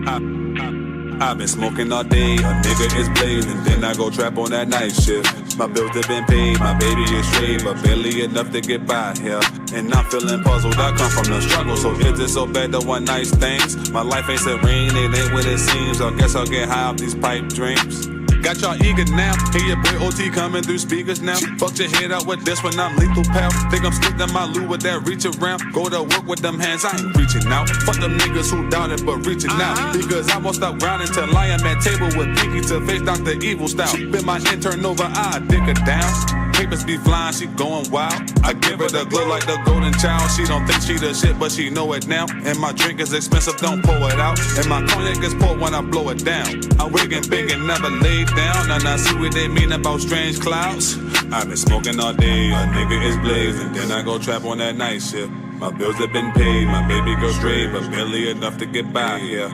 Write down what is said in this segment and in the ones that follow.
I've been smoking all day, a nigga is blazing, then I go trap on that night shift. My bills have been paid, my baby is straight, but barely enough to get by here. And I'm feeling puzzled, I come from the struggle, so is it so bad the one nice things? My life ain't serene, it ain't what it seems, I guess I'll get high off these pipe dreams. Got y'all eager now, hear your boy OT coming through speakers now. Fuck your head out with this when I'm lethal, pal. Think I'm sticking my loot with that reach around. Go to work with them hands, I ain't reaching out. Fuck them niggas who doubted but reaching out. Because I won't stop grinding till I am at table with Pinky to face Dr. Evil style. Been my intern over, I dick her down. Papers be flying, she going wild. I give her the glow like the golden child. She don't think she the shit, but she know it now. And my drink is expensive, don't pour it out. And my cognac is poured when I blow it down. I wig and big and never laid down. And I see what they mean about strange clouds. I've been smoking all day, a nigga is blazing. Then I go trap on that night shift. My bills have been paid, my baby girl straight, but barely enough to get by here.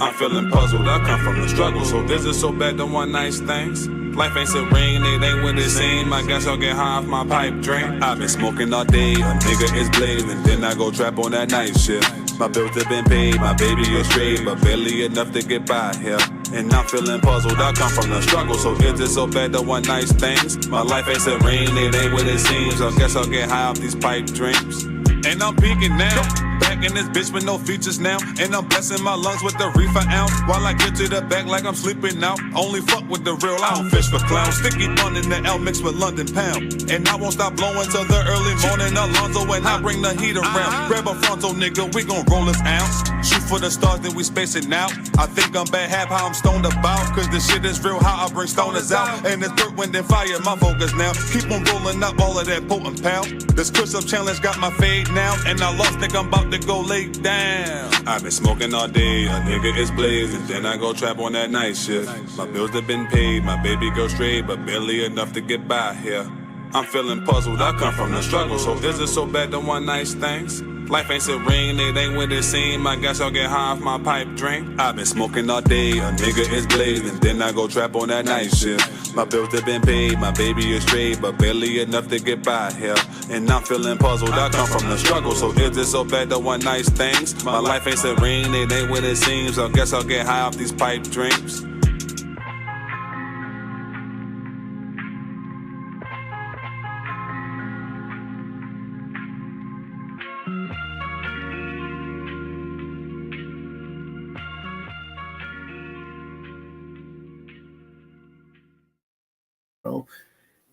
I'm feeling puzzled, I come from the struggle. So is it so bad the one nice things? Life ain't serene, it ain't what it seem. I guess I'll get high off my pipe drink. I've been smoking all day, a nigga is blazing. Then I go trap on that night shift. My bills have been paid, my baby is straight, but barely enough to get by here. And I'm feeling puzzled, I come from the struggle. So is it so bad the one nice things? My life ain't serene, it ain't what it seems. I guess I'll get high off these pipe dreams. And I'm peeking now, back in this bitch with no features now. And I'm blessing my lungs with the reefer ounce. While I get to the back like I'm sleeping out. Only fuck with the real, I don't fish for clowns. Sticky bun in the L mixed with London pound. And I won't stop blowing till the early morning. Alonzo and I bring the heat around. Grab a frontal nigga, we gon' roll this ounce. Shoot for the stars, then we spacing out. I think I'm bad half how I'm stoned about. Cause this shit is real, how I bring stoners out. And it's dirt, wind, and fire, my focus now. Keep on rolling up all of that potent pal. This Chris up challenge got my fade now. And I lost, think I'm about to go lay down. I've been smoking all day, a nigga is blazing. Then I go trap on that night shift. My bills have been paid, my baby girl straight, but barely enough to get by here. I'm feeling puzzled, I come from the struggle. So is it so bad the one nice things? Life ain't serene, it ain't what it seem. I guess I'll get high off my pipe drink. I've been smoking all day, a nigga is blazing. Then I go trap on that night shift. My bills have been paid, my baby is straight, but barely enough to get by here. And I'm feeling puzzled, I come from the struggle. So is it so bad the one nice things? My life ain't serene, it ain't what it seems. I guess I'll get high off these pipe dreams.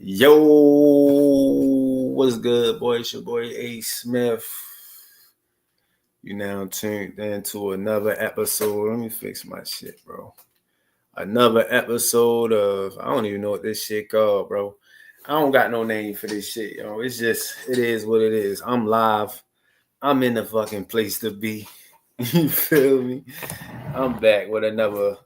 Yo, what's good, boy? It's your boy A. Smith. You now tuned into another episode. Let me fix my shit, bro. Another episode of, I don't even know what this shit called, bro. I don't got no name for this shit, yo. It's just, it is what it is. I'm live. I'm in the fucking place to be. You feel me? I'm back with another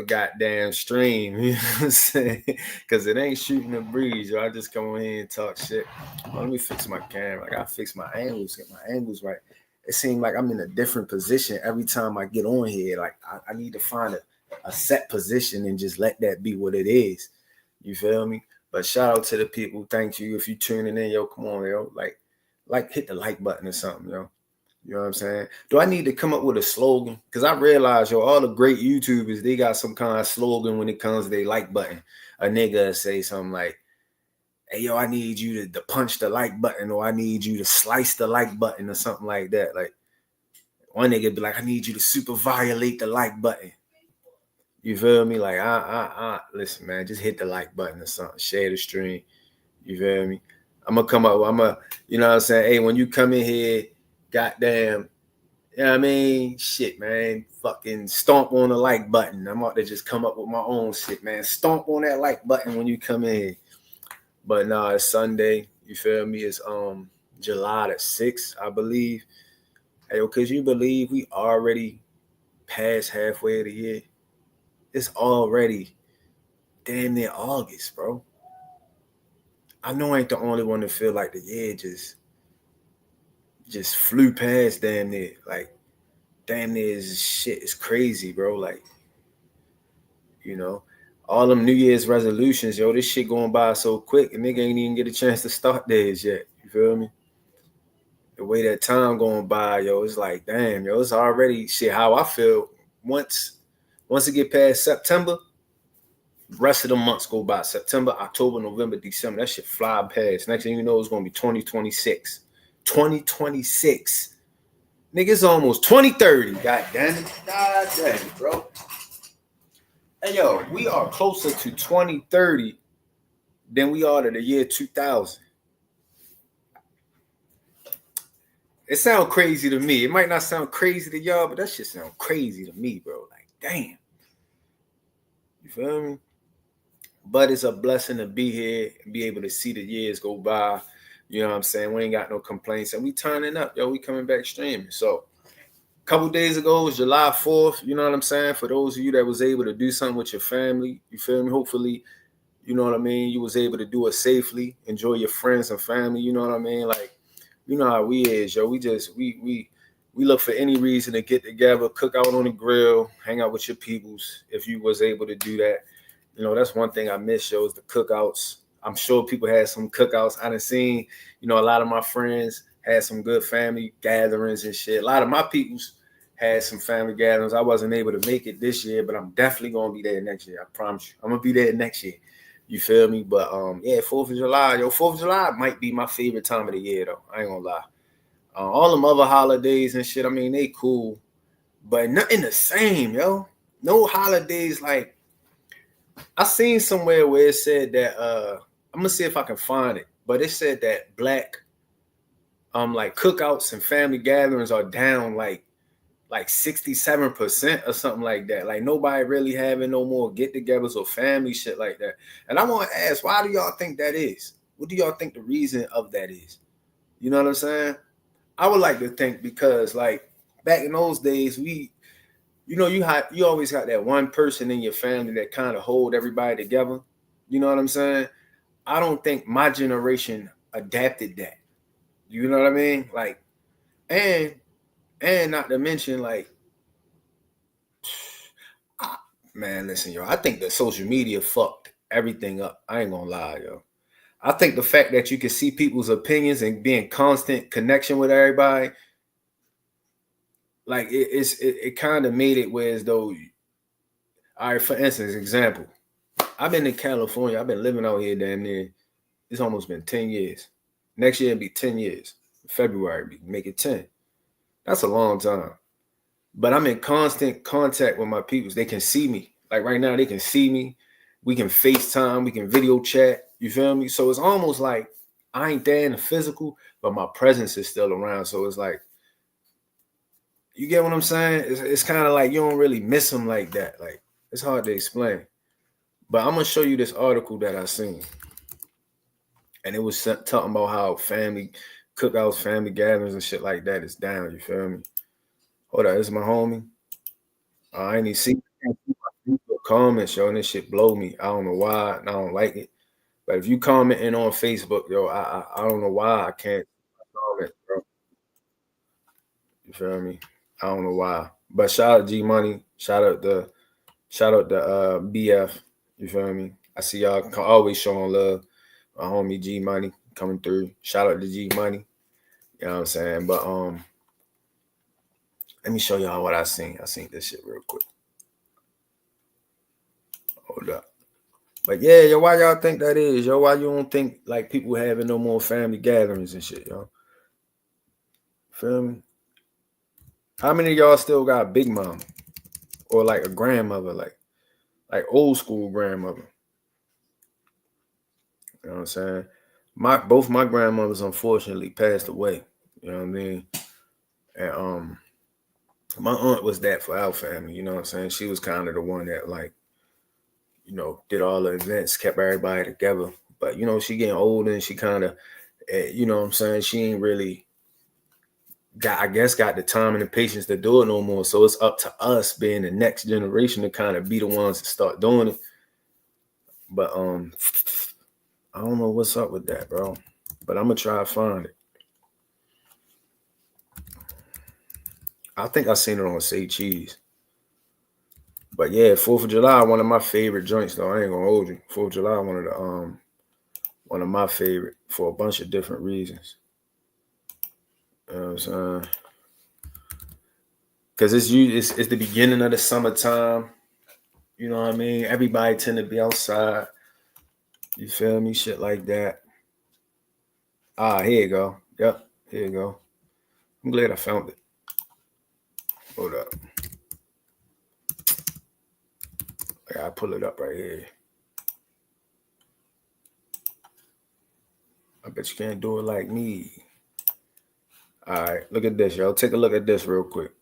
goddamn stream, you know what I'm saying? Because it ain't shooting the breeze, yo. I just come on here and talk shit. Let me fix my camera. I gotta fix my angles, get my angles right. It seems like I'm in a different position every time I get on here. Like I need to find a set position and just let that be what it is. You feel me? But shout out to the people. Thank you if you tuning in, yo. Come on, yo. Like hit the like button or something, yo. You know what I'm saying? Do I need to come up with a slogan? Because I realize, yo, all the great YouTubers, they got some kind of slogan when it comes to their like button. A nigga say something like, hey, yo, I need you to punch the like button, or I need you to slice the like button or something like that. Like, one nigga be like, I need you to super violate the like button. You feel me? Like, listen, man, just hit the like button or something. Share the stream. You feel me? I'm going to come up, you know what I'm saying? Hey, when you come in here, goddamn, you know what I mean? Shit, man. Fucking stomp on the like button. I'm about to just come up with my own shit, man. Stomp on that like button when you come in. But nah, it's Sunday. You feel me? It's July the 6th, I believe. Hey, because you believe we already past halfway of the year? It's already damn near August, bro. I know I ain't the only one to feel like the year just flew past damn near. Like, damn near shit is crazy, bro. Like, you know, all them New Year's resolutions, yo, this shit going by so quick, and nigga ain't even get a chance to start theirs yet. You feel me? the way that time going by, yo, it's like, damn, yo, it's already shit how I feel. Once it get past September, rest of the months go by. September, October, November, December. That shit fly past. Next thing you know, it's gonna be 2026. 2026. Nigga, it's almost 2030. God damn it. God damn it, bro. Hey yo, we are closer to 2030 than we are to the year 2000. It sounds crazy to me. It might not sound crazy to y'all, but that shit sound crazy to me, bro. Like, damn. You feel me? But it's a blessing to be here and be able to see the years go by. You know what I'm saying? We ain't got no complaints. And we turning up, yo. We coming back streaming. So a couple days ago was July 4th. You know what I'm saying? For those of you that was able to do something with your family, you feel me? Hopefully, you know what I mean? You was able to do it safely. Enjoy your friends and family. You know what I mean? Like, you know how we is, yo. We look for any reason to get together, cook out on the grill, hang out with your peoples if you was able to do that. You know, that's one thing I miss, yo, is the cookouts. I'm sure people had some cookouts. I done seen, you know, a lot of my friends had some good family gatherings and shit. A lot of my peoples had some family gatherings. I wasn't able to make it this year, but I'm definitely gonna be there next year. I promise you. I'm gonna be there next year. You feel me? But yeah, 4th of July, yo, 4th of July might be my favorite time of the year, though. I ain't gonna lie. All them other holidays and shit, I mean, they cool, but nothing the same, yo. No holidays like I seen somewhere where it said that I'm gonna see if I can find it, but it said that black like cookouts and family gatherings are down like 67% or something like that. Like nobody really having no more get-togethers or family shit like that. And I want to ask, why do y'all think that is? What do y'all think the reason of that is? You know what I'm saying? I would like to think because like back in those days, you know, you always got that one person in your family that kind of hold everybody together. You know what I'm saying? I don't think my generation adapted that. You know what I mean? Like, and not to mention, like, man, listen, yo, I think that social media fucked everything up. I ain't gonna lie, yo. I think the fact that you can see people's opinions and be in constant connection with everybody, like it kind of made it where as though, all right, for instance, example, I've been in California. I've been living out here damn near. It's almost been 10 years. Next year it'll be 10 years. February, make it 10. That's a long time. But I'm in constant contact with my peoples. They can see me. Like right now, they can see me. We can FaceTime. We can video chat. You feel me? So it's almost like I ain't there in the physical, but my presence is still around. So it's like, you get what I'm saying? It's kind of like you don't really miss them like that. Like it's hard to explain. But I'm gonna show you this article that I seen, and it was talking about how family cookouts, family gatherings, and shit like that is down. You feel me? Hold on, this is my homie. I ain't even see comments, yo, and this shit blow me. I don't know why, and I don't like it. But if you commenting on Facebook, yo, I don't know why I can't comment, bro. You feel me? I don't know why. But shout out G Money, shout out the BF. You feel me? I see y'all always showing love. My homie G Money coming through. Shout out to G Money. You know what I'm saying? But let me show y'all what I seen. I seen this shit real quick. Hold up. But yeah, yo, why y'all think that is? Yo, why you don't think like people having no more family gatherings and shit, yo? Feel me? How many of y'all still got a big mom or like a grandmother, like old school grandmother? You know what I'm saying? Both my grandmothers unfortunately passed away. You know what I mean? And my aunt was that for our family. You know what I'm saying? She was kind of the one that like, you know, did all the events, kept everybody together. But you know, she getting older and she kind of, you know what I'm saying? She ain't really got the time and the patience to do it no more. So it's up to us being the next generation to kind of be the ones to start doing it. But I don't know what's up with that, bro. But I'm gonna try to find it. I think I seen it on Say Cheese. But yeah, 4th of July, one of my favorite joints though. I ain't gonna hold you. 4th of July, one of my favorite for a bunch of different reasons. You know what I'm saying? Because it's the beginning of the summertime. You know what I mean? Everybody tend to be outside. You feel me? Shit like that. Here you go. Yep, here you go. I'm glad I found it. Hold up. I gotta pull it up right here. I bet you can't do it like me. All right, look at this, yo. Take a look at this real quick.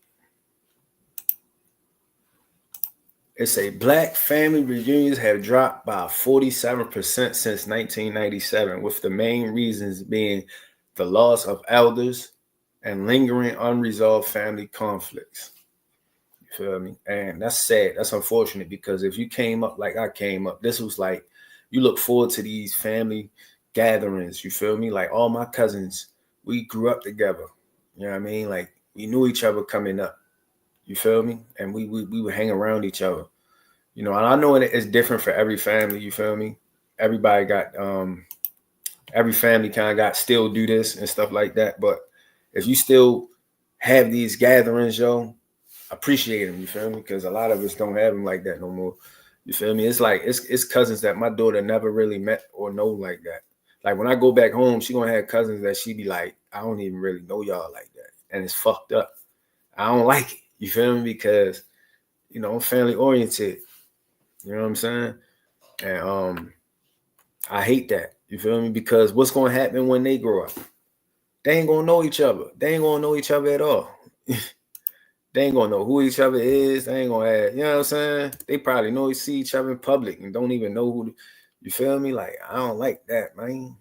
It's a black family reunions have dropped by 47% since 1997, with the main reasons being the loss of elders and lingering unresolved family conflicts. You feel me? And that's sad. That's unfortunate because if you came up like I came up, this was like you look forward to these family gatherings. You feel me? Like all my cousins, we grew up together. You know what I mean? Like we knew each other coming up. You feel me? And we would hang around each other. You know, and I know it's different for every family. You feel me? Everybody got every family kind of got still do this and stuff like that. But if you still have these gatherings, yo, appreciate them. You feel me? Because a lot of us don't have them like that no more. You feel me? It's like it's cousins that my daughter never really met or know like that. Like when I go back home, she gonna have cousins that she be like, I don't even really know y'all like that, and it's fucked up. I don't like it. You feel me? Because you know I'm family oriented. You know what I'm saying? And I hate that. You feel me? Because what's gonna happen when they grow up? They ain't gonna know each other. They ain't gonna know each other at all. They ain't gonna know who each other is. They ain't gonna have, you know what I'm saying? They probably see each other in public and don't even know who. You feel me? Like I don't like that, man.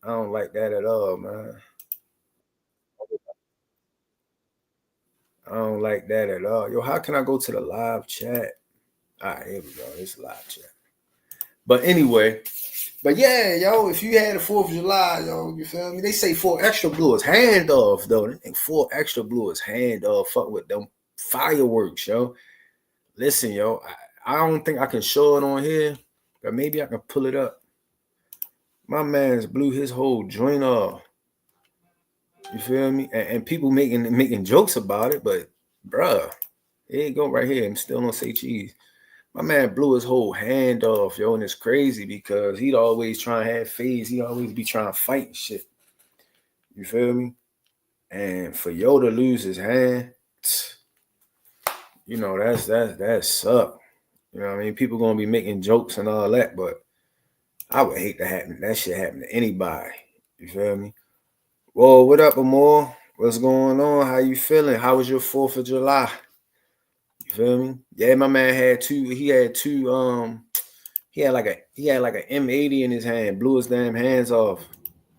I don't like that at all, man. I don't like that at all. Yo, how can I go to the live chat? All right, here we go. It's live chat. But anyway, but yeah, yo, if you had a 4th of July, yo, you feel me? They say 4 extra blew his hand off, though. They think 4 extra blew his hand off. Fuck with them fireworks, yo. Listen, yo, I don't think I can show it on here, but maybe I can pull it up. My man's blew his whole joint off. You feel me? And people making jokes about it, but bruh, here you go right here. I'm still on say cheese. My man blew his whole hand off, yo, and it's crazy because he'd always try and have phase. He always be trying to fight and shit. You feel me? And for yo to lose his hand, you know, that suck. You know what I mean? People gonna be making jokes and all that, but I would hate to happen. That shit happen to anybody. You feel me? Whoa, what up, Amor? What's going on? How you feeling? How was your 4th of July? You feel me? Yeah, my man had two. He had an M80 in his hand. Blew his damn hands off.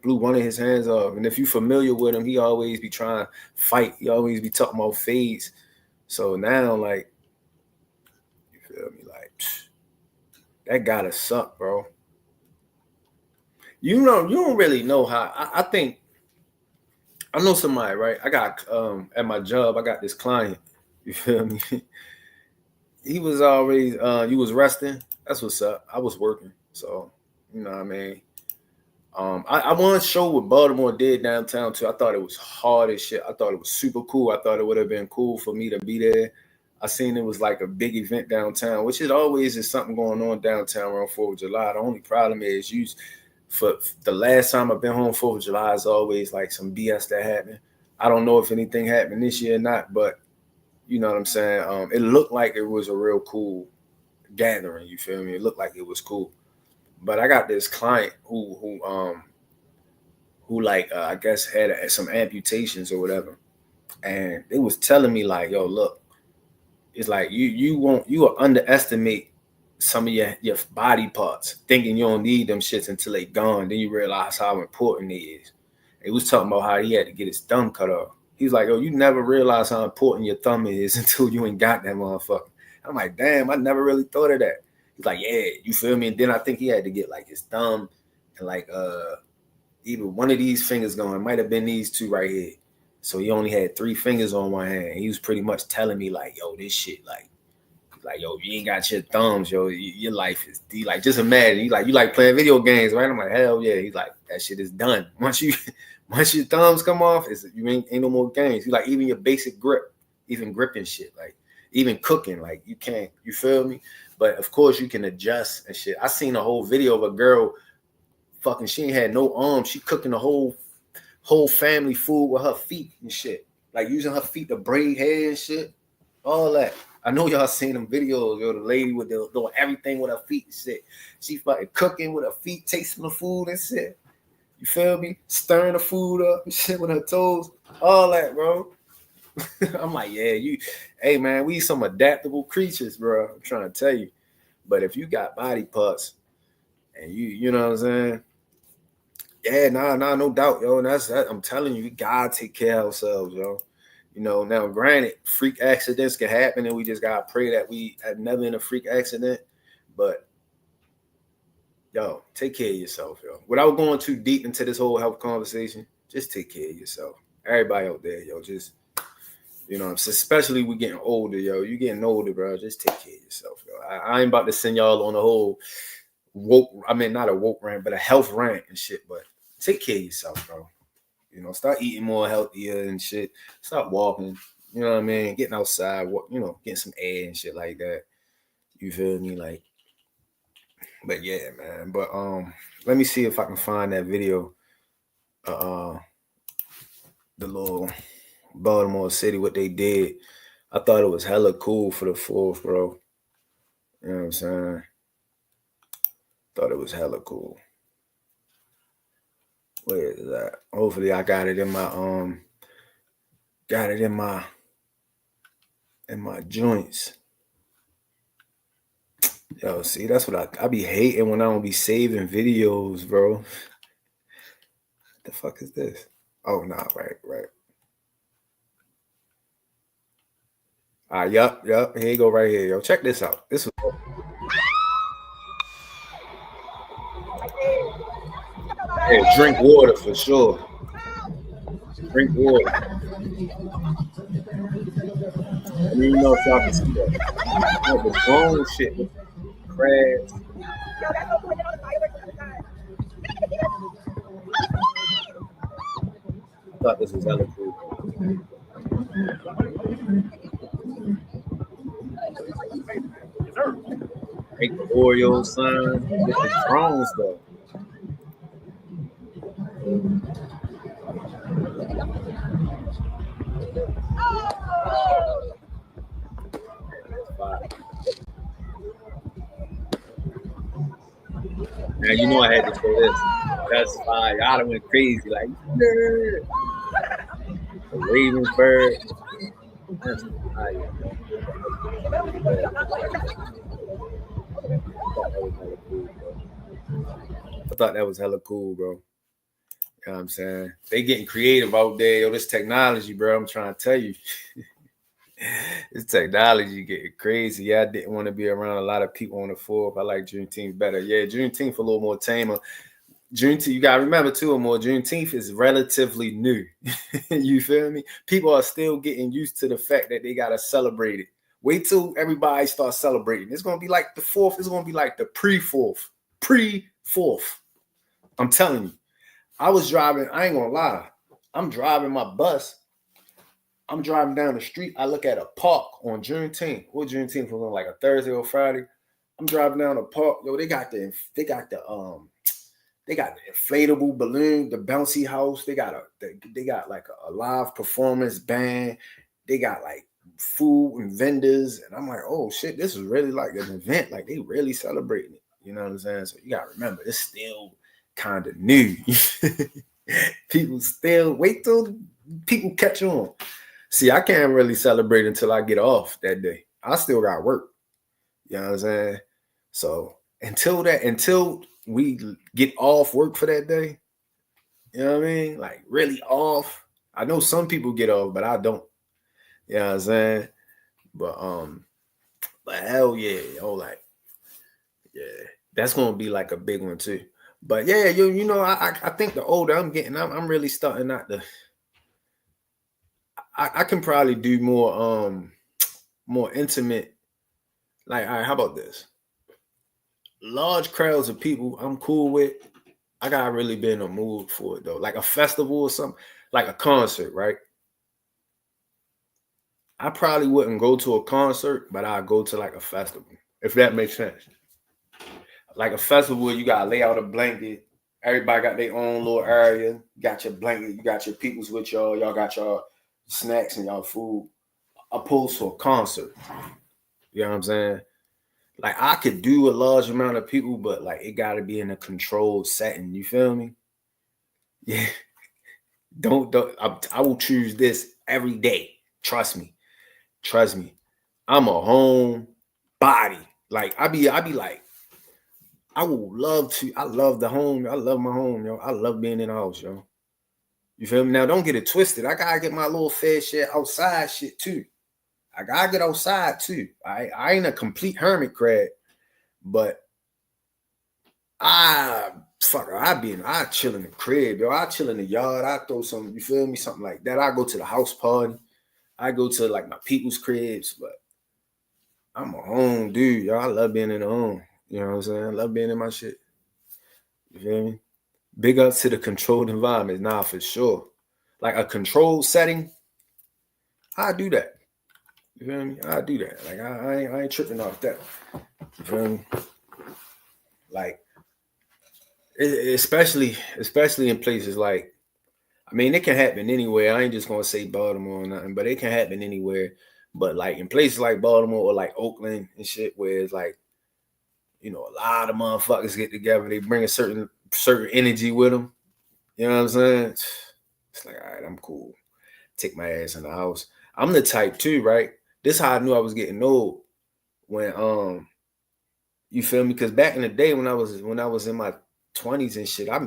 Blew one of his hands off. And if you familiar with him, he always be trying to fight. He always be talking about fades. So now, like, you feel me? Like, that gotta suck, bro. You know, you don't really know how. I think I know somebody, right? I got at my job, I got this client. You feel me? He was always you was resting. That's what's up. I was working. So, you know what I mean? I once showed what Baltimore did downtown too. I thought it was hard as shit. I thought it was super cool. I thought it would have been cool for me to be there. I seen it was like a big event downtown, which it always is something going on downtown around 4th of July. The only problem is for the last time I've been home 4th of July is always like some BS that happened. I don't know if anything happened this year or not, but you know what I'm saying? It looked like it was a real cool gathering. You feel me? It looked like it was cool. But I got this client who like I guess had some amputations or whatever, and they was telling me like, yo, look, it's like you will underestimate some of your body parts, thinking you don't need them shits until they gone. Then you realize how important it is. He was talking about how he had to get his thumb cut off. He's like, oh, you never realize how important your thumb is until you ain't got that motherfucker. I'm like, damn, I never really thought of that. He's like, yeah, you feel me? And then I think he had to get like his thumb and like either one of these fingers going. It might have been these two right here. So he only had 3 fingers on one hand. He was pretty much telling me like, yo, this shit, like, yo, you ain't got your thumbs, yo. Your life is just imagine. You like playing video games, right? I'm like, hell yeah. He's like, that shit is done. Once Once your thumbs come off, you ain't no more games. You like even your basic grip, even gripping shit, like even cooking, like you can't. You feel me? But of course you can adjust and shit. I seen a whole video of a girl fucking. She ain't had no arms. She cooking the whole family food with her feet and shit. Like using her feet to braid hair and shit. All that. I know y'all seen them videos, yo, the lady with doing everything with her feet and shit. She fucking cooking with her feet, tasting the food and shit. You feel me? Stirring the food up and shit with her toes. All that, bro. I'm like, yeah, hey man, we some adaptable creatures, bro. I'm trying to tell you. But if you got body parts and you know what I'm saying? Yeah, no doubt, yo. And that's I'm telling you, we gotta take care of ourselves, yo. You know, now granted, freak accidents can happen, and we just gotta pray that we have never in a freak accident. But yo, take care of yourself, yo. Without going too deep into this whole health conversation, just take care of yourself. Everybody out there, yo, just you know, especially we getting older, yo. You getting older, bro. Just take care of yourself, yo. I ain't about to send y'all on a whole woke. I mean, not a woke rant, but a health rant and shit. But take care of yourself, bro. You know, start eating more healthier and shit. Start walking. You know what I mean? Getting outside, you know, getting some air and shit like that. You feel me? Like, but yeah, man. But let me see if I can find that video. The little Baltimore City, what they did. I thought it was hella cool for the 4th, bro. You know what I'm saying? Thought it was hella cool. Where is that? Hopefully I got it in my joints. Yo, see, that's what I be hating when I don't be saving videos, bro. What the fuck is this? Oh, nah, right. Yup. Here you go right here, yo. Check this out. This was drink water for sure. Drink water. I mean, you know if y'all can see that. You know, the grown shit with crabs. I thought this was hella cool. Make the Oreo sign with the drones though. Now you know I had to show this. That's fire. Y'all done went crazy like nerd. The Ravens bird. That's fire. I thought that was hella cool, bro. You know what I'm saying? They getting creative out there. Yo, this technology, bro. I'm trying to tell you. This technology getting crazy. Yeah, I didn't want to be around a lot of people on the 4th. I like Juneteenth better. Yeah, Juneteenth a little more tamer. Juneteenth, you gotta remember too, more Juneteenth is relatively new. You feel me? People are still getting used to the fact that they gotta celebrate it. Wait till everybody starts celebrating. It's gonna be like the 4th. It's gonna be like the pre-4th. Pre-4th. I'm telling you. I was driving. I ain't gonna lie. I'm driving my bus. I'm driving down the street. I look at a park on Juneteenth. What Juneteenth was on, like a Thursday or Friday? I'm driving down the park. Yo, they got the inflatable balloon, the bouncy house. They got like a live performance band. They got like food and vendors. And I'm like, oh shit, this is really like an event. Like they really celebrating it. You know what I'm saying? So you gotta remember, it's still kind of new. People still wait till people catch on. See, I can't really celebrate until I get off that day. I still got work. You know what I'm saying? So until we get off work for that day, you know what I mean? Like really off. I know some people get off, but I don't. You know what I'm saying? But hell yeah, like, yeah, that's gonna be like a big one too. But yeah, you know, I think the older I'm getting, I'm really starting not to. I can probably do more intimate. Like, all right, how about this? Large crowds of people, I'm cool with. I gotta really be in a mood for it though. Like a festival or something, like a concert, right? I probably wouldn't go to a concert, but I'd go to like a festival, if that makes sense. Like a festival, you gotta lay out a blanket. Everybody got their own little area. You got your blanket, you got your peoples with y'all. Y'all got your snacks and y'all food. Opposed to a concert. You know what I'm saying? Like I could do a large amount of people, but like it gotta be in a controlled setting. You feel me? Yeah. Don't I will choose this every day. Trust me. Trust me. I'm a home body. Like I be like, I love the home. I love my home, yo. I love being in the house, yo. You feel me? Now don't get it twisted. I gotta get my little fair share outside shit too. I gotta get outside too. I ain't a complete hermit crab, but I chill in the crib, yo. I chill in the yard. I throw some, you feel me? Something like that. I go to the house party. I go to like my people's cribs, but I'm a home dude, yo. I love being in the home. You know what I'm saying? I love being in my shit. You feel me? Big up to the controlled environment. Nah, for sure. Like a controlled setting, I do that. You feel me? I do that. Like I ain't tripping off that. You feel me? Like especially in places like, I mean, it can happen anywhere. I ain't just gonna say Baltimore or nothing, but it can happen anywhere. But like in places like Baltimore or like Oakland and shit, where it's like, you know, a lot of motherfuckers get together. They bring a certain energy with them. You know what I'm saying? It's like, all right, I'm cool. Take my ass in the house. I'm the type too, right? This is how I knew I was getting old. When you feel me? Because back in the day when I was in my 20s and shit, I'm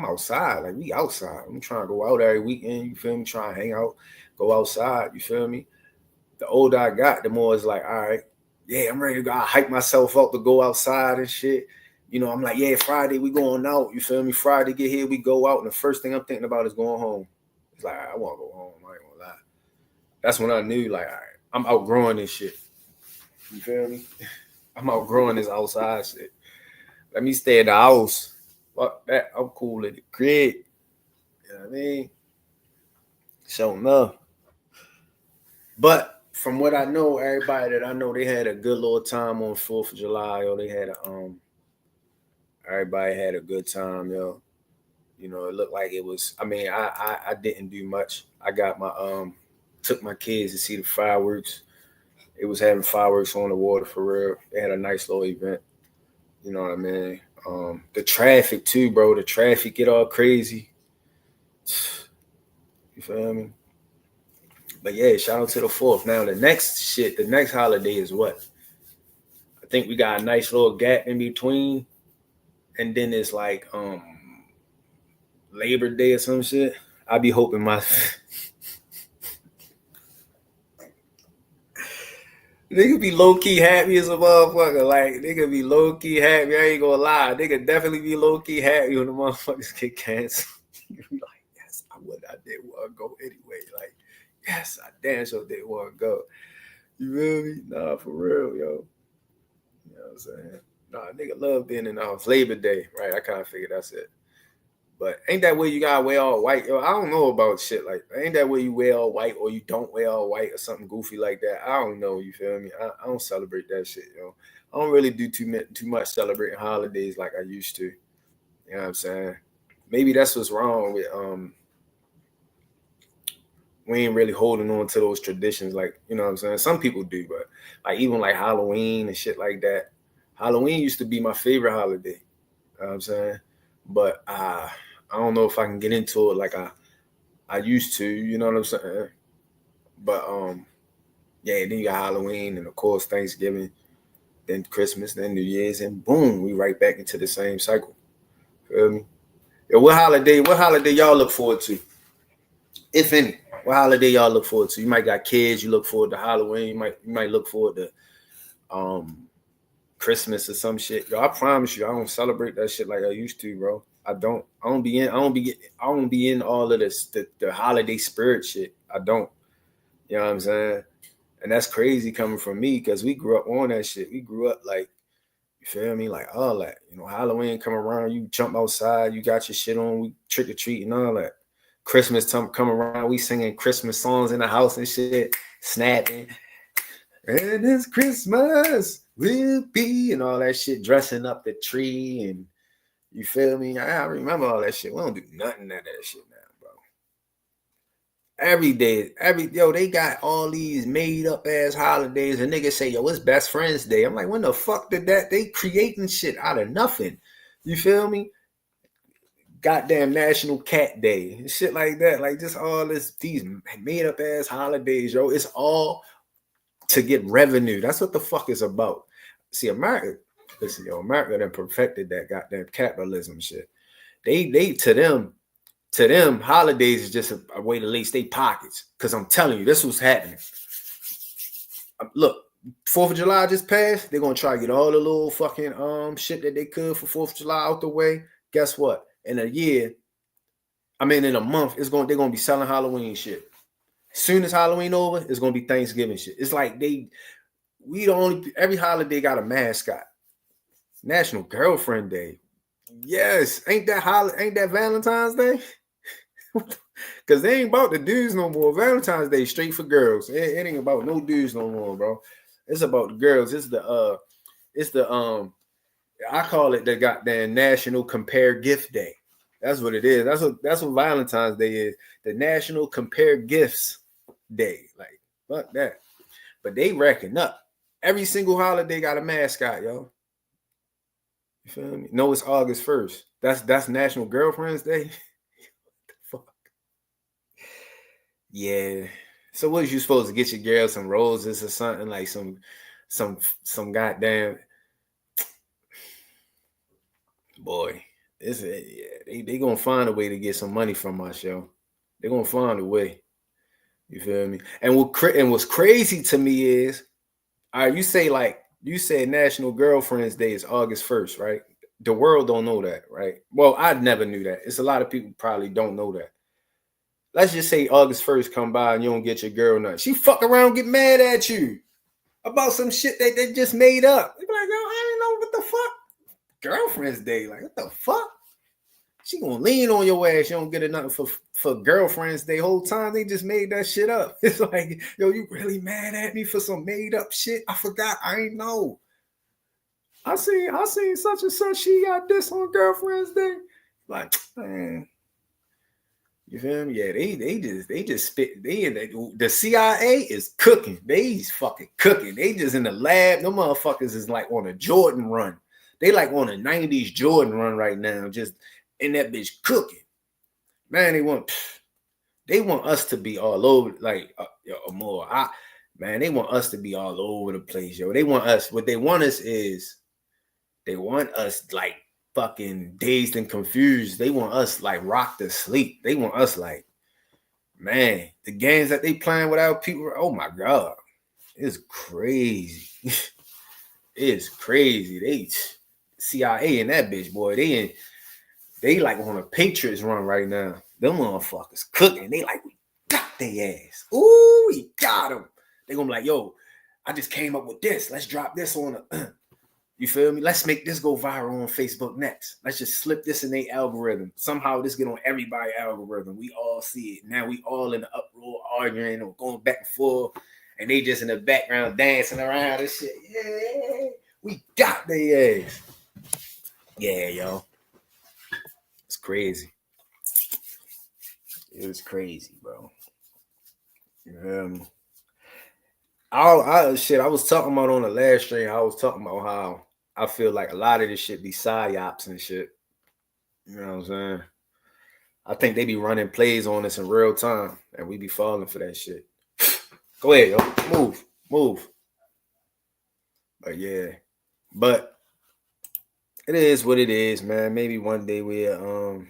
outside. Like we outside. I'm trying to go out every weekend. You feel me? Trying to hang out, go outside. You feel me? The older I got, the more it's like, all right, yeah, I'm ready to go. I hype myself up to go outside and shit. You know, I'm like, yeah, Friday we going out. You feel me? Friday get here, we go out, and the first thing I'm thinking about is going home. It's like, I want to go home. I ain't gonna lie. That's when I knew, like, all right, I'm outgrowing this shit. You feel me? I'm outgrowing this outside shit. Let me stay in the house. Fuck that. I'm cool in the crib. You know what I mean? Sure enough. But from what I know, everybody that I know, they had a good little time on 4th of July, or they had everybody had a good time, yo. You know, it looked like it was, I mean, I didn't do much. I got took my kids to see the fireworks. It was having fireworks on the water for real. They had a nice little event. You know what I mean? The traffic too, bro. The traffic get all crazy. You feel me? But yeah, shout out to the 4th. Now the next holiday is what? I think we got a nice little gap in between. And then it's like Labor Day or some shit. I be hoping my nigga be low key happy as a motherfucker. Like nigga be low key happy. I ain't gonna lie. Nigga definitely be low key happy when the motherfuckers get canceled. You be like, yes, I did want to go anyway. Like, yes, I damn sure did want to go. You feel me? Nah, for real, yo. You know what I'm saying? Nah, nigga love being in the house. Labor Day, right? I kind of figured that's it. But ain't that way you gotta wear all white? Yo, I don't know about shit like that. Ain't that way you wear all white or you don't wear all white or something goofy like that? I don't know. You feel me? I don't celebrate that shit, yo. I don't really do too much celebrating holidays like I used to. You know what I'm saying? Maybe that's what's wrong with we ain't really holding on to those traditions, like, you know what I'm saying? Some people do, but like even like Halloween and shit like that. Halloween used to be my favorite holiday. You know what I'm saying? But I don't know if I can get into it like I used to, you know what I'm saying? But yeah, then you got Halloween and of course Thanksgiving, then Christmas, then New Year's, and boom, we right back into the same cycle. Feel me? Yeah, what holiday y'all look forward to? If any. What holiday y'all look forward to? You might got kids, you look forward to Halloween, you might look forward to Christmas or some shit. Yo, I promise you, I don't celebrate that shit like I used to, bro. I don't be in all of this the holiday spirit shit. I don't. You know what I'm saying? And that's crazy coming from me because we grew up on that shit. We grew up like, You feel me? Like all that. You know, Halloween come around, you jump outside, you got your shit on, we trick or treat and all that. Christmas time come around, we singing Christmas songs in the house and shit, snapping. And it's Christmas will be and all that shit, dressing up the tree and you feel me? I remember all that shit. We don't do nothing of that shit now, bro. Every day, they got all these made up ass holidays and niggas say, yo, it's best friends day. I'm like, when the fuck did that? They creating shit out of nothing. You feel me? Goddamn National Cat Day and shit like that. Like just all these made up ass holidays, yo. It's all to get revenue. That's what the fuck is about. See, America done perfected that goddamn capitalism shit. They to them, holidays is just a way to lace their pockets. Cause I'm telling you, this was happening. Look, 4th of July just passed. They're gonna try to get all the little fucking shit that they could for 4th of July out the way. Guess what? In a month, they're gonna be selling Halloween shit. As soon as Halloween over, it's gonna be Thanksgiving shit. It's like every holiday got a mascot. National Girlfriend Day. Yes, ain't that Valentine's Day? Because they ain't about the dudes no more. Valentine's Day straight for girls. It ain't about no dudes no more, bro. It's about the girls. It's the I call it the goddamn National Compare Gift Day. That's what it is. That's what Valentine's Day is. The National Compare Gifts Day. Like, fuck that. But they racking up. Every single holiday got a mascot, yo. You feel me? No, it's August 1st. That's National Girlfriend's Day. What the fuck? Yeah. So what is you supposed to get your girl some roses or something like some goddamn boy? They gonna find a way to get some money from my show. They're gonna find a way. You feel me? And what's crazy to me is, all right, you said National Girlfriend's Day is August 1st, right? The world don't know that, right? Well, I never knew that. It's a lot of people probably don't know that. Let's just say August 1st come by and you don't get your girl nothing. She fuck around, get mad at you about some shit that they just made up. They be like, yo, I ain't know what the fuck. Girlfriend's Day, like what the fuck? She gonna lean on your ass. You don't get nothing for Girlfriend's Day. Whole time they just made that shit up. It's like, yo, you really mad at me for some made up shit? I forgot. I ain't know. I seen such and such. She got this on Girlfriend's Day. Like, man, you feel me? Yeah, they just spit. The CIA is cooking. They's fucking cooking. They just in the lab. No motherfuckers is like on a Jordan run. They like on a 90s Jordan run right now. Just in that bitch cooking. Man, they want us to be all over like more. Man, they want us to be all over the place, yo. They want us. What they want us is, they want us like fucking dazed and confused. They want us like rocked to sleep. They want us like, man, the games that they playing without people. Oh my god, it's crazy. It's crazy. They CIA in that bitch, boy. They like on a Patriots run right now. Them motherfuckers cooking. They like, we got their ass. Ooh, we got them. They gonna be like, yo, I just came up with this. Let's drop this on a. You feel me? Let's make this go viral on Facebook next. Let's just slip this in their algorithm. Somehow this get on everybody's algorithm. We all see it. Now we all in the uproar, arguing or going back and forth. And they just in the background dancing around and shit. Yeah, we got their ass. Yeah, yo. It's crazy. It was crazy, bro. I was talking about on the last stream. I was talking about how I feel like a lot of this shit be psyops and shit. You know what I'm saying? I think they be running plays on us in real time, and we be falling for that shit. Go ahead, yo. Move. But yeah. But it is what it is, man. Maybe one day we'll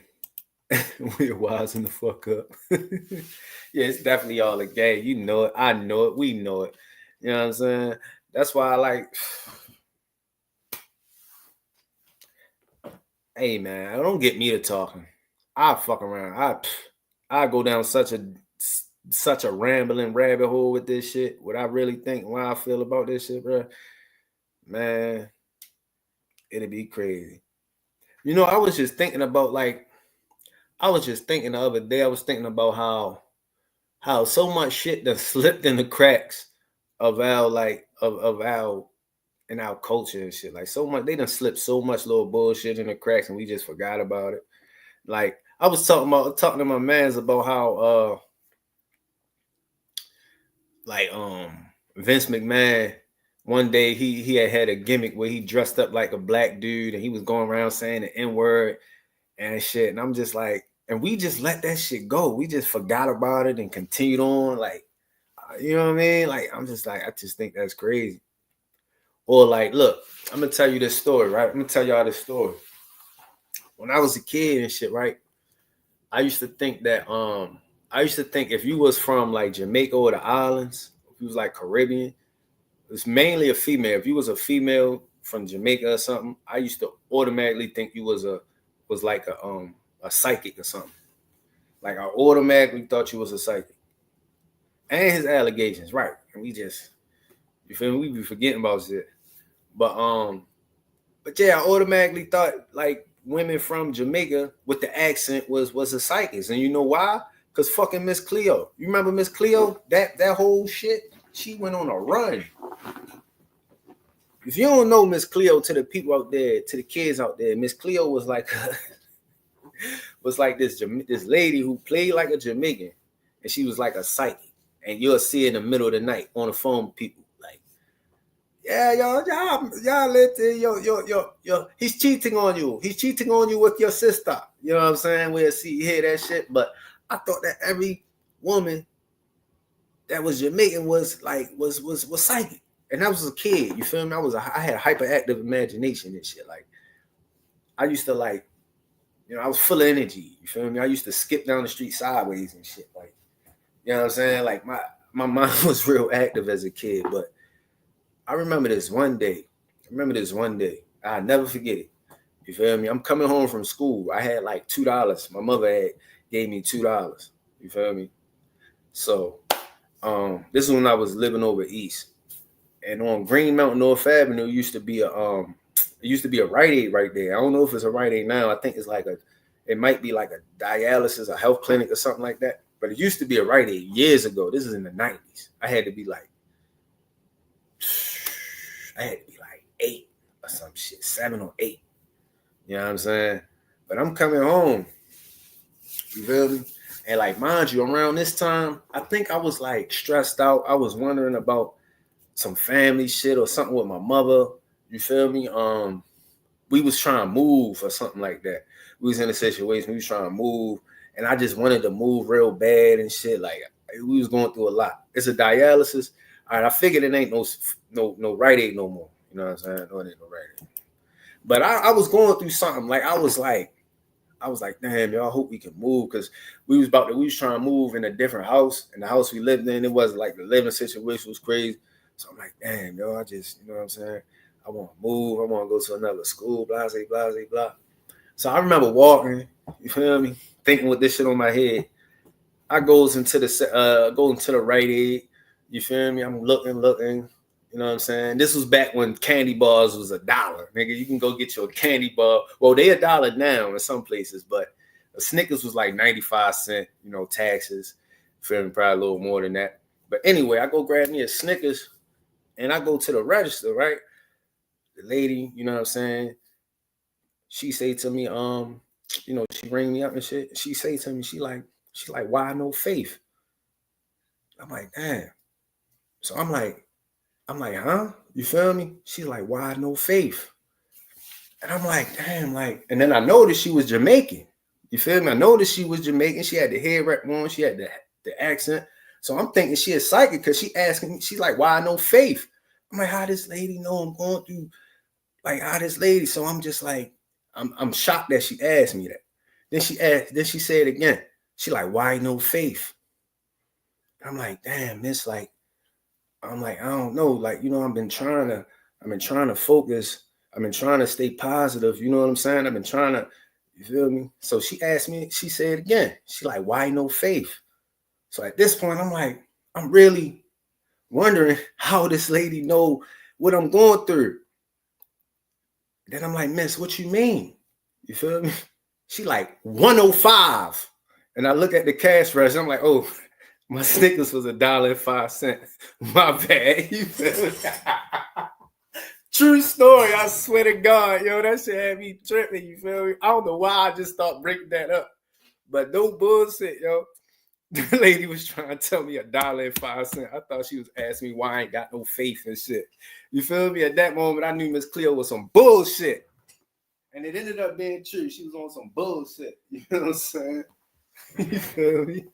wisen the fuck up. Yeah, it's definitely all a game. You know it. I know it. We know it. You know what I'm saying? That's why I like. Hey man, don't get me to talking. I fuck around. I go down such a rambling rabbit hole with this shit. What I really think, why I feel about this shit, bro. Man, It'd be crazy. You know, I was just thinking about the other day. I was thinking about how so much shit that slipped in the cracks of our of our in our culture and shit. Like so much, they done slipped so much little bullshit in the cracks, and we just forgot about it. Like I was talking to my mans about how Vince McMahon one day he had a gimmick where he dressed up like a black dude and he was going around saying the N-word and shit. And I'm just like, and we just let that shit go. We just forgot about it and continued on. Like, you know what I mean? Like, I'm just like, I just think that's crazy. Or like, look, I'm gonna tell you this story, right? I'm gonna tell y'all this story. When I was a kid and shit, right? I used to think if you was from like Jamaica or the islands, if you was like Caribbean, it's mainly a female. If you was a female from Jamaica or something, I used to automatically think you was like a psychic or something. Like I automatically thought you was a psychic. And his allegations, right? And we just, you feel me? We be forgetting about shit. But yeah, I automatically thought like women from Jamaica with the accent was a psychic. And you know why? Because fucking Miss Cleo. You remember Miss Cleo? That whole shit, she went on a run. If you don't know Miss Cleo, to the people out there, to the kids out there, Miss Cleo was like this lady who played like a Jamaican, and she was like a psychic. And you'll see in the middle of the night on the phone, people like, yeah, y'all yo, he's cheating on you. He's cheating on you with your sister. You know what I'm saying? We'll hear that shit. But I thought that every woman that was Jamaican was psychic. And I was a kid, you feel me? I had a hyperactive imagination and shit. Like, I used to like, you know, I was full of energy. You feel me? I used to skip down the street sideways and shit. Like, you know what I'm saying? Like my mind was real active as a kid. But I remember this one day. I'll never forget it. You feel me? I'm coming home from school. I had like $2. My mother gave me $2. You feel me? So this is when I was living over east. And on Green Mountain North Avenue used to be a Rite Aid right there. I don't know if it's a Rite Aid now. I think it's it might be like a dialysis, a health clinic or something like that. But it used to be a Rite Aid years ago. This is in the 90s. I had to be like 8 or some shit, 7 or 8. You know what I'm saying? But I'm coming home. You feel me? And like, mind you, around this time, I think I was like stressed out. I was wondering about some family shit or something with my mother. You feel me? We was trying to move or something like that. We was in a situation, we was trying to move, and I just wanted to move real bad and shit. Like, we was going through a lot. It's a dialysis. All right, I figured it ain't no Rite Aid no more. You know what I'm saying? No, it ain't no Rite Aid. But I was going through something. Like, I was like, damn, y'all, I hope we can move, because we was trying to move in a different house, and the house we lived in, it wasn't like the living situation was crazy. So I'm like, damn, yo, I just, you know what I'm saying? I want to move. I want to go to another school, blah, blah, blah, blah. So I remember walking, you feel me, thinking with this shit on my head. I goes into the Rite Aid, you feel me? I'm looking, you know what I'm saying? This was back when candy bars was $1, nigga. You can go get your candy bar. Well, they $1 now in some places, but a Snickers was like 95 cents, you know, taxes. Feel me? Probably a little more than that. But anyway, I go grab me a Snickers. And I go to the register, right? The lady, you know what I'm saying? She say to me, you know, she ring me up and shit. She say to me, she like, why no faith? I'm like, damn. So I'm like, huh? You feel me? She's like, why no faith? And I'm like, damn, like, and then I noticed she was Jamaican. You feel me? I noticed she was Jamaican. She had the hair wrap on. She had the accent. So I'm thinking she is psychic because she asking me, she's like, why no faith? I'm like, how this lady know I'm going through, like, how this lady? So I'm just like, I'm shocked that she asked me that. Then she said again, she like, why no faith? I'm like, damn, miss, like, I'm like, I don't know. Like, you know, I've been trying to focus. I've been trying to stay positive. You know what I'm saying? I've been trying to, you feel me? So she asked me, she said again, she like, why no faith? So at this point, I'm like, I'm really wondering how this lady know what I'm going through. Then I'm like, Miss, what you mean? You feel me? She like 105. And I look at the cash register. I'm like, oh, my Snickers was $1.05. My bad. You feel me? True story. I swear to God, yo, that shit had me tripping. You feel me? I don't know why I just thought breaking that up. But no bullshit, yo. The lady was trying to tell me $1.05. I thought she was asking me why I ain't got no faith and shit. You feel me? At that moment, I knew Miss Cleo was some bullshit. And it ended up being true. She was on some bullshit. You know what I'm saying? You feel me?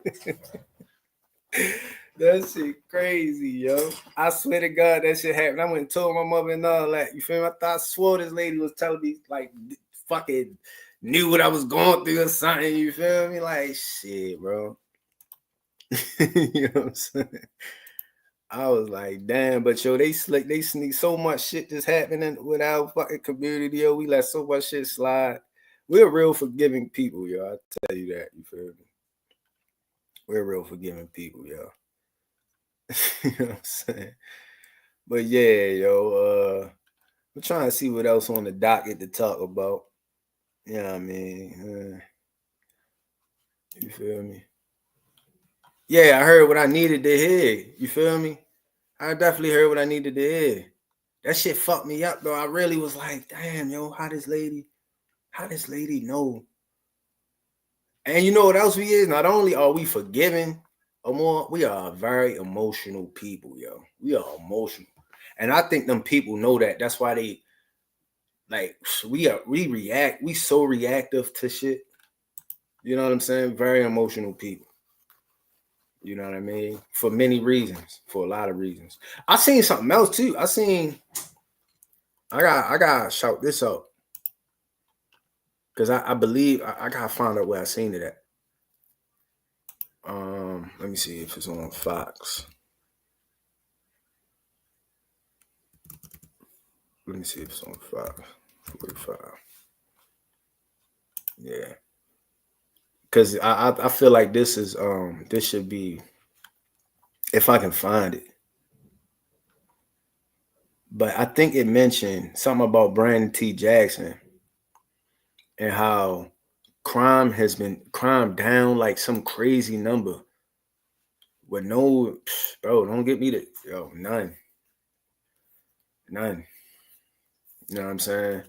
That shit crazy, yo. I swear to God, that shit happened. I went and told my mother and all that. You feel me? I swore this lady was telling me, like, fucking knew what I was going through or something. You feel me? Like, shit, bro. You know what I'm saying? I was like, damn, but yo, they sneak so much shit just happening with our fucking community, yo. We let so much shit slide. We're real forgiving people, yo. I tell you that, you feel me? We're real forgiving people, yo. You know what I'm saying? But yeah, yo, we're trying to see what else on the docket to talk about. You know what I mean? You feel me? Yeah, I heard what I needed to hear. You feel me? I definitely heard what I needed to hear. That shit fucked me up, though. I really was like, damn, yo, how this lady know? And you know what else we is? Not only are we forgiving, or more, we are very emotional people, yo. We are emotional. And I think them people know that. That's why they like we react. We so reactive to shit. You know what I'm saying? Very emotional people. You know what I mean? For many reasons. For a lot of reasons. I seen something else too. I gotta shout this out. Because I believe I gotta find out where I seen it at. Let me see if it's on Fox. Let me see if it's on Fox. 45. Yeah. Because I feel like this should be, if I can find it. But I think it mentioned something about Brandon T. Jackson and how crime down like some crazy number with no, bro, don't get me none. None. You know what I'm saying?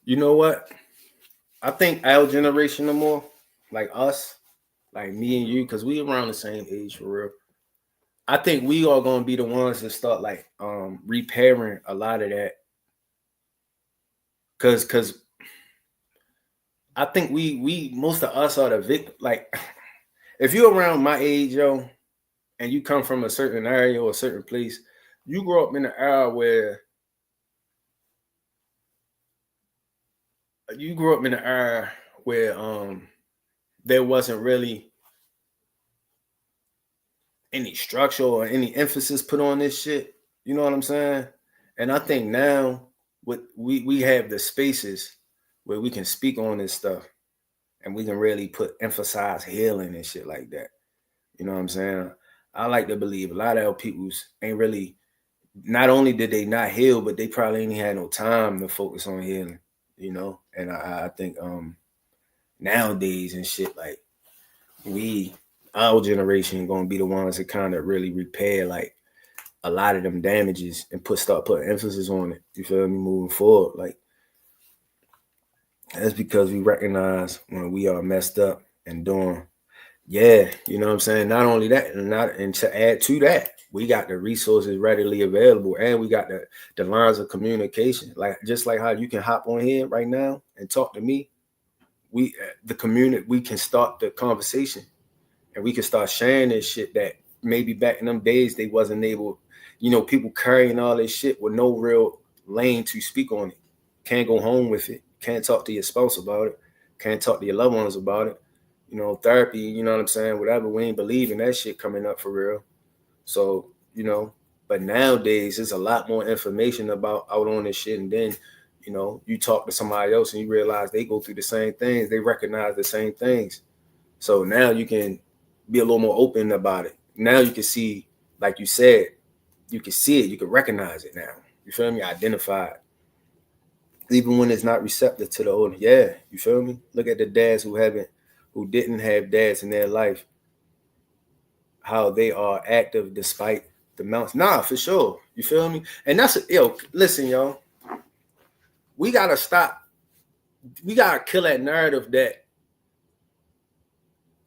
You know what? I think our generation no more, like us, like me and you, because we around the same age for real. I think we are gonna be the ones that start like repairing a lot of that. Cause I think we most of us are the victim. Like if you're around my age, yo, and you come from a certain area or a certain place, you grow up in an era where there wasn't really any structure or any emphasis put on this shit. You know what I'm saying? And I think now we have the spaces where we can speak on this stuff and we can really emphasize healing and shit like that. You know what I'm saying? I like to believe a lot of our peoples ain't really, not only did they not heal, but they probably ain't had no time to focus on healing, you know? And I think nowadays and shit, like our generation gonna be the ones that kind of really repair like a lot of them damages and start putting emphasis on it. You feel me? Moving forward. Like that's because we recognize when we are messed up and doing, yeah, you know what I'm saying? Not only that, and to add to that, we got the resources readily available and we got the lines of communication. Like just like how you can hop on here right now and talk to me. The community, we can start the conversation and we can start sharing this shit that maybe back in them days they wasn't able, you know, people carrying all this shit with no real lane to speak on it. Can't go home with it. Can't talk to your spouse about it. Can't talk to your loved ones about it. You know, therapy, you know what I'm saying? Whatever, we ain't believe in that shit coming up for real. So, you know, but nowadays there's a lot more information out on this shit. And then, you know, you talk to somebody else and you realize they go through the same things. They recognize the same things. So now you can be a little more open about it. Now you can see, like you said, you can see it, you can recognize it now. You feel me? Identified. Even when it's not receptive to the older. Yeah, you feel me? Look at the dads who didn't have dads in their life, how they are active despite the mounts. Nah, for sure. You feel me? And that's listen, yo. We gotta stop. We gotta kill that narrative that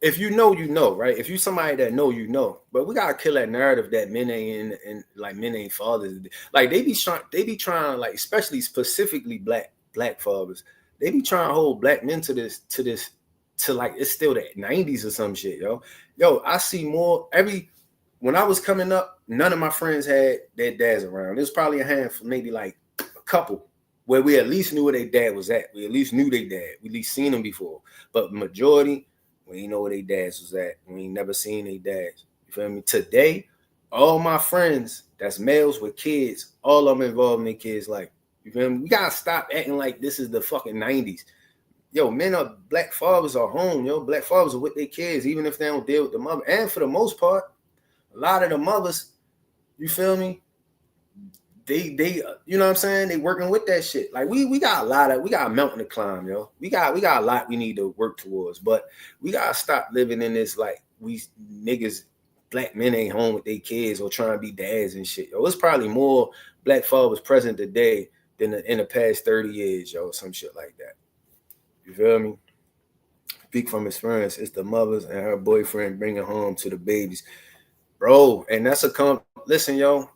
if you know, right? If you somebody that know, you know. But we gotta kill that narrative that men ain't and like men ain't fathers. Like they be trying like, especially specifically black fathers. They be trying to hold black men to like it's still the 90s or some shit, yo. Yo, I see more when I was coming up, none of my friends had their dads around. There's probably a handful, maybe like a couple, where we at least knew where their dad was at. We at least knew their dad. We at least seen them before. But majority, we ain't know where their dads was at. We ain't never seen their dads. You feel me? Today, all my friends that's males with kids, all of them involved in their kids' life. You feel me? We gotta stop acting like this is the fucking 90s. Yo, black fathers are home, yo. Black fathers are with their kids, even if they don't deal with the mother. And for the most part, a lot of the mothers, you feel me? They you know what I'm saying? They working with that shit. Like we got a mountain to climb, yo. We got a lot we need to work towards, but we gotta stop living in this like we niggas, black men ain't home with their kids or trying to be dads and shit. Yo, it's probably more black fathers present today than in the past 30 years, yo, some shit like that. You feel me? Speak from experience. It's the mothers and her boyfriend bringing home to the babies, bro. And that's listen, yo.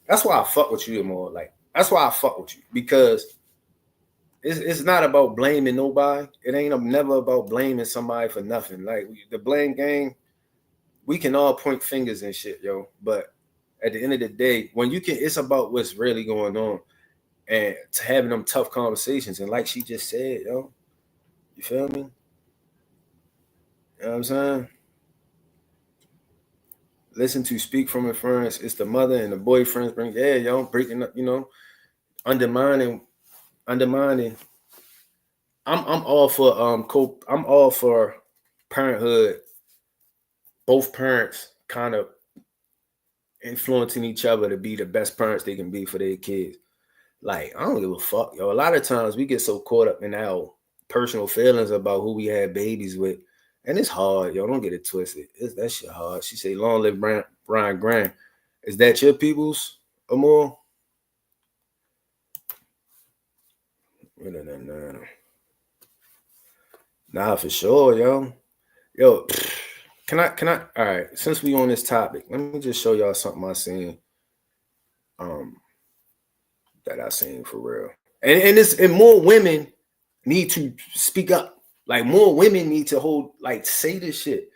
That's why I fuck with you more. Like that's why I fuck with you, because it's not about blaming nobody. It ain't never about blaming somebody for nothing. Like the blame game, we can all point fingers and shit, yo. But at the end of the day, it's about what's really going on and having them tough conversations. And like she just said, yo, you feel me? You know what I'm saying? Listen to Speak from Experience. It's the mother and the boyfriends breaking up, you know, undermining. I'm all for I'm all for parenthood. Both parents kind of influencing each other to be the best parents they can be for their kids. Like, I don't give a fuck, yo. A lot of times we get so caught up in our personal feelings about who we had babies with. And it's hard, yo. Don't get it twisted. That shit hard. She say, long live Brian Grant. Is that your people's, Amor? Nah, for sure, yo. Yo, can I, all right, since we on this topic, let me just show y'all something I seen. That I seen for real. And more women need to speak up. Like more women need to say this shit.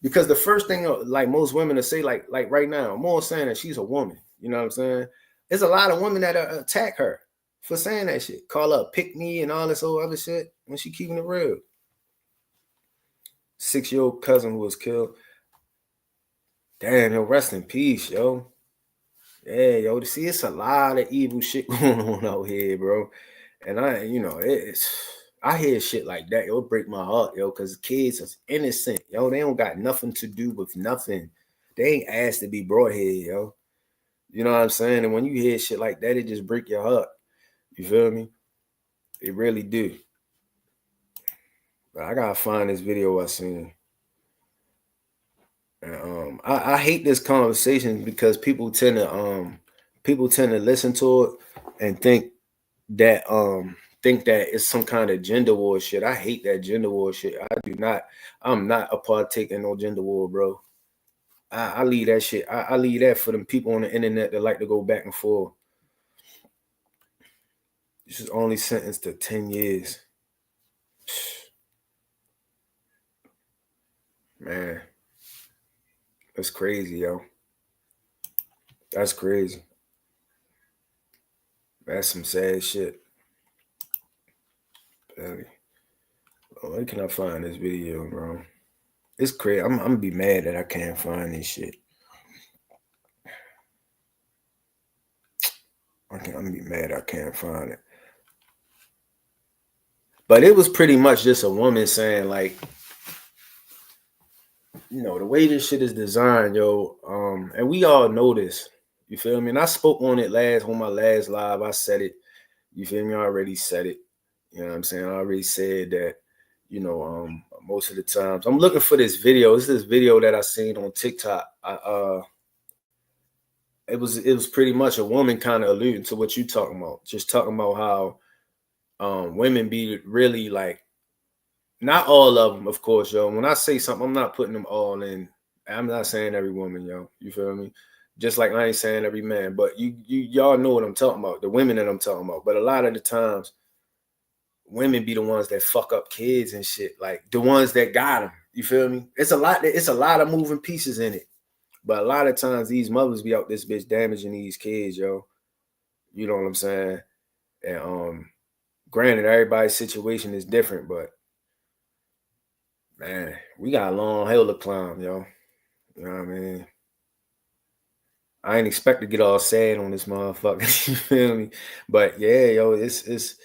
Because the first thing like most women to say, like right now, more saying that she's a woman. You know what I'm saying? There's a lot of women that attack her for saying that shit. Call her pick me and all this old other shit when she keeping it real. 6-year-old cousin who was killed. Damn, yo, rest in peace, yo. Yeah, yo, to see it's a lot of evil shit going on out here, bro. And I hear shit like that, it'll break my heart, yo, because kids are innocent, yo. They don't got nothing to do with nothing. They ain't asked to be brought here, yo. You know what I'm saying? And when you hear shit like that, it just break your heart. You feel me? It really do. But I gotta find this video I seen. And, I hate this conversation because people tend to listen to it and think that it's some kind of gender war shit. I hate that gender war shit. I'm not a partaker in no gender war, bro. I leave that shit. I leave that for them people on the internet that like to go back and forth. This is only sentenced to 10 years. Man. That's crazy, yo. That's crazy. That's some sad shit. Where can I find this video, bro? It's crazy. I'm gonna be mad that I can't find this shit. I'm gonna be mad I can't find it. But it was pretty much just a woman saying, like, you know, the way this shit is designed, yo, and we all know this, You feel me? And I spoke on it on my last live. I said it. You feel me? I already said it. You know what I'm saying? I already said that, most of the times I'm looking for this video. It's this video that I seen on TikTok. It was pretty much a woman kind of alluding to what you talking about. Just talking about how women be really like, not all of them, of course, yo. When I say something, I'm not putting them all in. I'm not saying every woman, yo. You feel me? Just like I ain't saying every man, but y'all know what I'm talking about. The women that I'm talking about. But a lot of the times, women be the ones that fuck up kids and shit. Like the ones that got them. You feel me? It's a lot. It's a lot of moving pieces in it. But a lot of times, these mothers be out this bitch damaging these kids, yo. You know what I'm saying? And granted, everybody's situation is different, but man, we got a long hill to climb, yo. You know what I mean? I ain't expect to get all sad on this motherfucker. You feel me? But yeah, yo, it's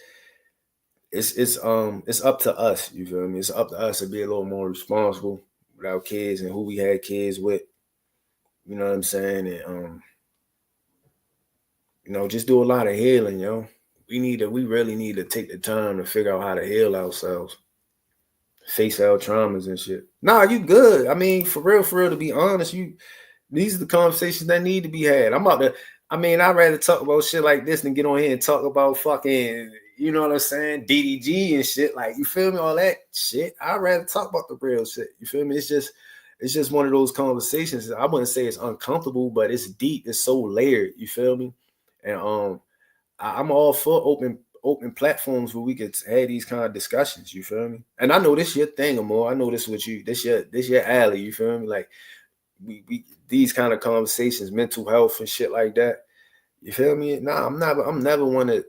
up to us. You feel me? It's up to us to be a little more responsible with our kids and who we had kids with. You know what I'm saying? And just do a lot of healing, yo. We really need to take the time to figure out how to heal ourselves, face our traumas and shit. Nah, you good. I mean, for real, to be honest, these are the conversations that need to be had. I'd rather talk about shit like this than get on here and talk about fucking, you know what I'm saying, DDG and shit. Like, you feel me? All that shit. I'd rather talk about the real shit. You feel me? It's just one of those conversations. I wouldn't say it's uncomfortable, but it's deep. It's so layered. You feel me? And I'm all for open platforms where we could have these kind of discussions. You feel me? And I know this your thing, Amor. I know this with you. This your alley. You feel me? Like we these kind of conversations, mental health and shit like that. You feel me? Nah, I'm never one to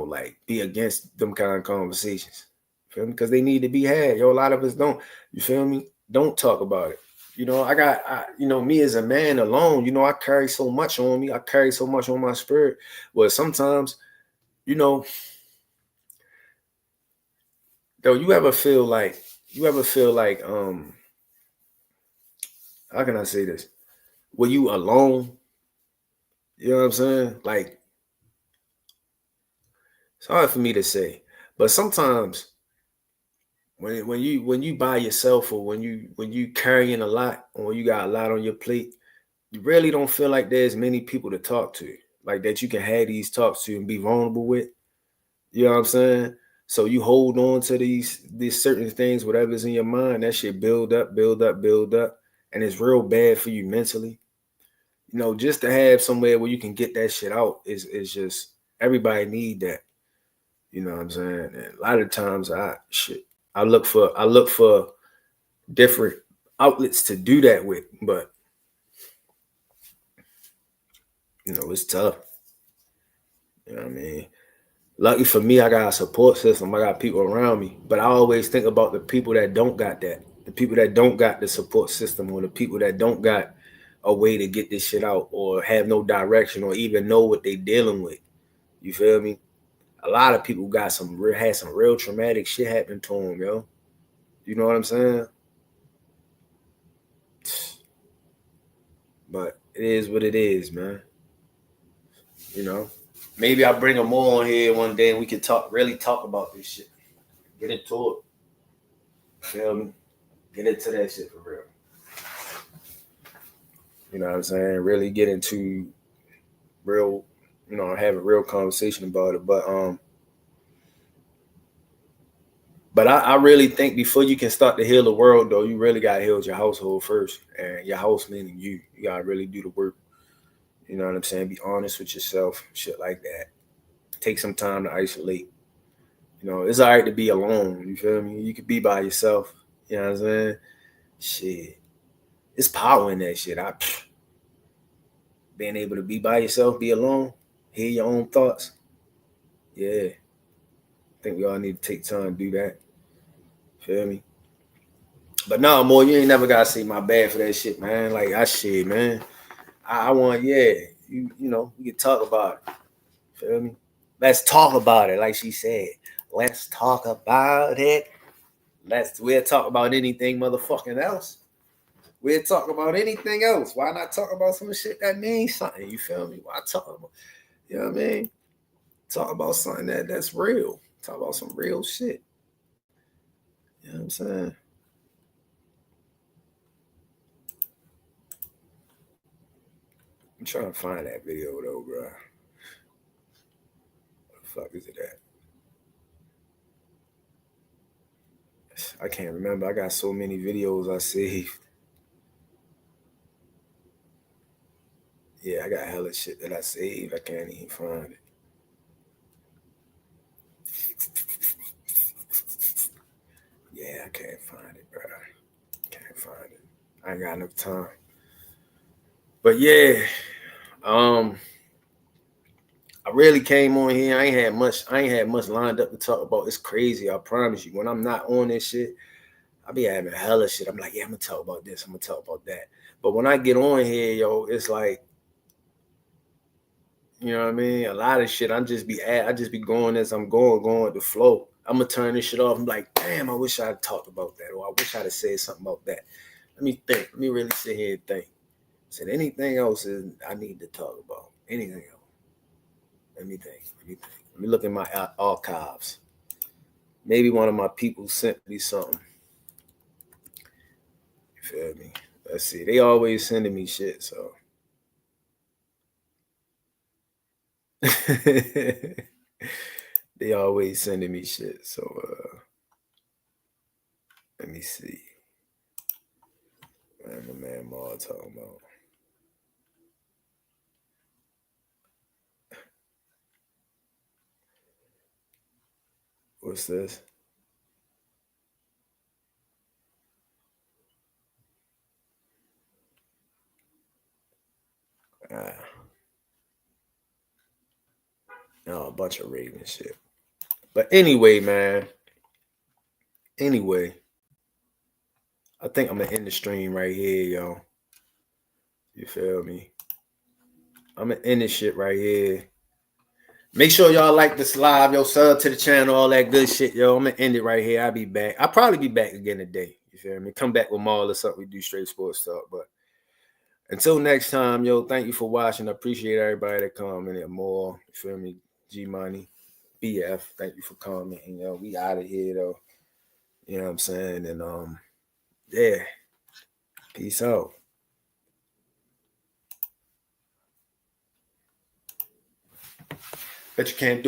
like be against them kind of conversations. You feel me? Because they need to be had. Yo, a lot of us don't. You feel me? Don't talk about it. Me as a man alone, I carry so much on me. I carry so much on my spirit. Well, sometimes, though, you ever feel like, how can I say this? Were you alone? You know what I'm saying? Like, it's hard for me to say, but sometimes when you by yourself, or when you carrying a lot, or when you got a lot on your plate, you really don't feel like there's many people to talk to, like that you can have these talks to and be vulnerable with. You know what I'm saying? So you hold on to these certain things, whatever's in your mind, that shit build up, and it's real bad for you mentally. Just to have somewhere where you can get that shit out is just, everybody need that. You know what I'm saying? And a lot of times I look for different outlets to do that with, but it's tough. You know what I mean? Lucky for me, I got a support system. I got people around me, but I always think about the people that don't got that, the people that don't got the support system, or the people that don't got a way to get this shit out, or have no direction, or even know what they dealing with. You feel me? A lot of people had some real traumatic shit happen to them, yo. You know what I'm saying? But it is what it is, man. Maybe I'll bring them more on here one day and we can really talk about this shit. Get into it. Feel me? Get into that shit for real. You know what I'm saying? Really get into real, have a real conversation about it. But I really think before you can start to heal the world, though, you really gotta heal your household first. And your house meaning you. You gotta really do the work. You know what I'm saying? Be honest with yourself, shit like that. Take some time to isolate. It's all right to be alone. You feel me? You could be by yourself. You know what I'm saying? Shit. It's power in that shit. Being able to be by yourself, be alone, hear your own thoughts. Yeah. I think we all need to take time to do that. Feel me? But no, more, you ain't never gotta say my bad for that shit, man. Like, man. I want, we can talk about it. Feel me? Let's talk about it, like she said. Let's talk about it. We'll talk about anything motherfucking else. We'll talk about anything else. Why not talk about some shit that means something? You feel me? Why talk about, you know what I mean? Talk about something that's real. Talk about some real shit. You know what I'm saying? I'm trying to find that video though, bro. What the fuck is it at? I can't remember. I got so many videos I saved. Yeah, I got hella shit that I saved. I can't even find it. Yeah, I can't find it, bro. Can't find it. I ain't got enough time. But yeah, I really came on here. I ain't had much lined up to talk about. It's crazy, I promise you. When I'm not on this shit, I be having hella shit. I'm like, yeah, I'm gonna talk about this. I'm gonna talk about that. But when I get on here, yo, it's like, you know what I mean? A lot of shit. I just be going as I'm going with the flow. I'm gonna turn this shit off. I'm like, damn, I wish I'd talked about that, or I wish I'd have said something about that. Let me think. Let me really sit here and think. Said anything else is I need to talk about. Anything else? Let me think. Let me look at my archives. Maybe one of my people sent me something. You feel me? Let's see. They always sending me shit, so. They always sending me shit, so let me see. What my man Maul talking about? What's this? No, a bunch of Raven shit. But anyway, man. Anyway, I think I'm gonna end the stream right here, yo. You feel me? I'm gonna end this shit right here. Make sure y'all like this live, yo. Sub to the channel, all that good shit, yo. I'm gonna end it right here. I'll be back. I'll probably be back again today. You feel me? Come back with Maul or something. We do straight sports talk. But until next time, yo, thank you for watching. I appreciate everybody that commented more. You feel me? G Money, BF, thank you for commenting. Yo, we out of here though. You know what I'm saying? And yeah. Peace out. Bet you can't do it.